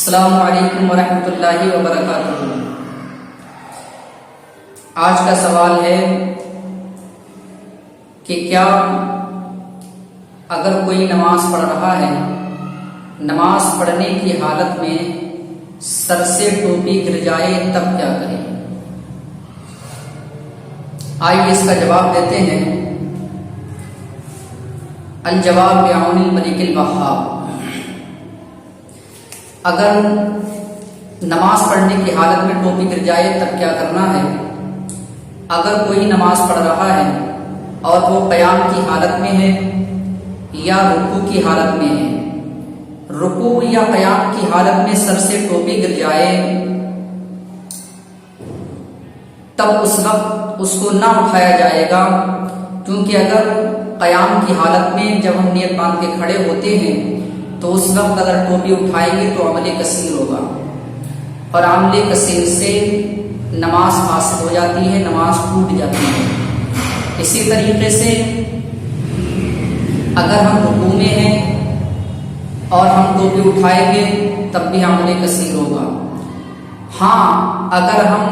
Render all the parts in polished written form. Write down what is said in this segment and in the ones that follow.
अस्सलामु अलैकुम वरहमतुल्लाहि वबरकातुहू। आज का सवाल है कि क्या अगर कोई नमाज पढ़ रहा है, नमाज पढ़ने की हालत में सर से टोपी गिर जाए तब क्या करें? आइए इसका जवाब देते हैं। अल जवाब बिआउनिल मलिकिल वहाब। अगर नमाज पढ़ने की हालत में टोपी गिर जाए तब क्या करना है? अगर कोई नमाज पढ़ रहा है और वो क़याम की हालत में है या रुकू की हालत में है, रुकू या क़याम की हालत में सर से टोपी गिर जाए तब उस वक्त उसको ना उठाया जाएगा, क्योंकि अगर क़याम की हालत में जब हम नियत बांध के खड़े होते हैं तो उस वक्त अगर टोपी उठाएंगे तो अमले कसीर होगा और अमले कसीर से नमाज फासिद हो जाती है, नमाज टूट जाती है। इसी तरीके से अगर हम रुकू में हैं और हम टोपी उठाएंगे तब भी अमले कसीर होगा। हाँ, अगर हम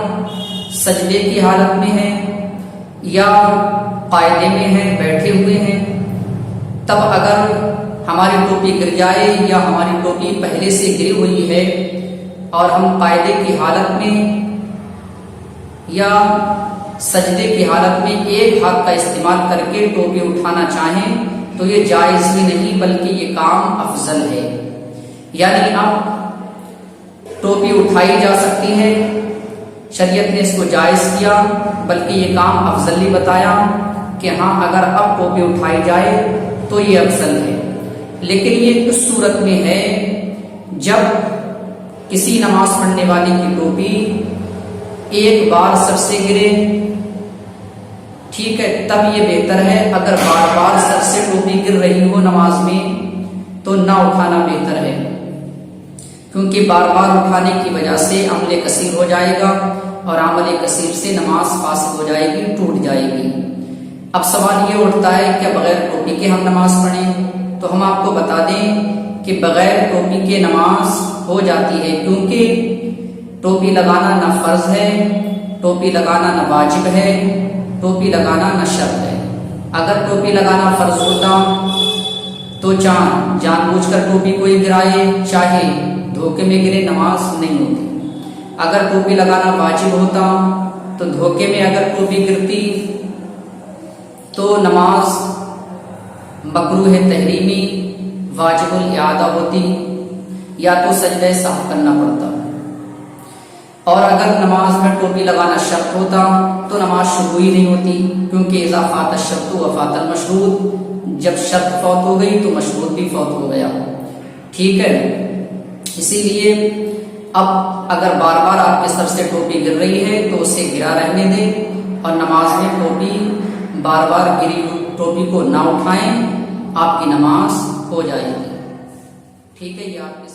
सजदे की हालत में हैं या कायदे में हैं, बैठे हुए हैं, तब अगर हमारी टोपी गिर जाए या हमारी टोपी पहले से गिरी हुई है और हम कायदे की हालत में या सजदे की हालत में एक हाथ का इस्तेमाल करके टोपी उठाना चाहें तो ये जायज़ ही नहीं बल्कि ये काम अफजल है। यानी अब टोपी उठाई जा सकती है, शरीयत ने इसको जायज़ किया, बल्कि ये काम अफजल ही बताया कि हाँ, अगर अब टोपी उठाई जाए तो ये अफजल है। लेकिन ये उस सूरत में है जब किसी नमाज पढ़ने वाले की टोपी एक बार सर से गिरे, ठीक है, तब ये बेहतर है। अगर बार बार सर से टोपी गिर रही हो नमाज में तो ना उठाना बेहतर है, क्योंकि बार बार उठाने की वजह से अमले कसीर हो जाएगा और अमले कसीर से नमाज फासिद हो जाएगी, टूट जाएगी। अब सवाल ये उठता है क्या बगैर टोपी के हम नमाज पढ़ें? तो हम आपको बता दें कि बगैर टोपी के नमाज हो जाती है, क्योंकि टोपी लगाना न फर्ज है, टोपी लगाना न वाजिब है, टोपी लगाना न शर्त है। अगर टोपी लगाना फर्ज होता तो जानबूझकर टोपी कोई गिराए, चाहे धोखे में गिरे, नमाज नहीं होती। अगर टोपी लगाना वाजिब होता तो धोखे में अगर टोपी गिरती तो नमाज मकरूह तहरीमी वाजिबुल इआदा होती, या तो सजदे साफ करना पड़ता। और अगर नमाज में टोपी लगाना शर्त होता तो नमाज शुरू ही नहीं होती, क्योंकि इज़ा फात अश-शर्तु व फातल मशरूत, जब शर्त फौत हो गई तो मशरूत भी फौत हो गया। ठीक है, इसीलिए अब अगर बार बार आपके सर से टोपी गिर रही है तो उसे गिरा रहने दें और नमाज में टोपी बार बार गिरी टोपी को ना उठाएं, आपकी नमाज हो जाएगी। ठीक है, ये आपके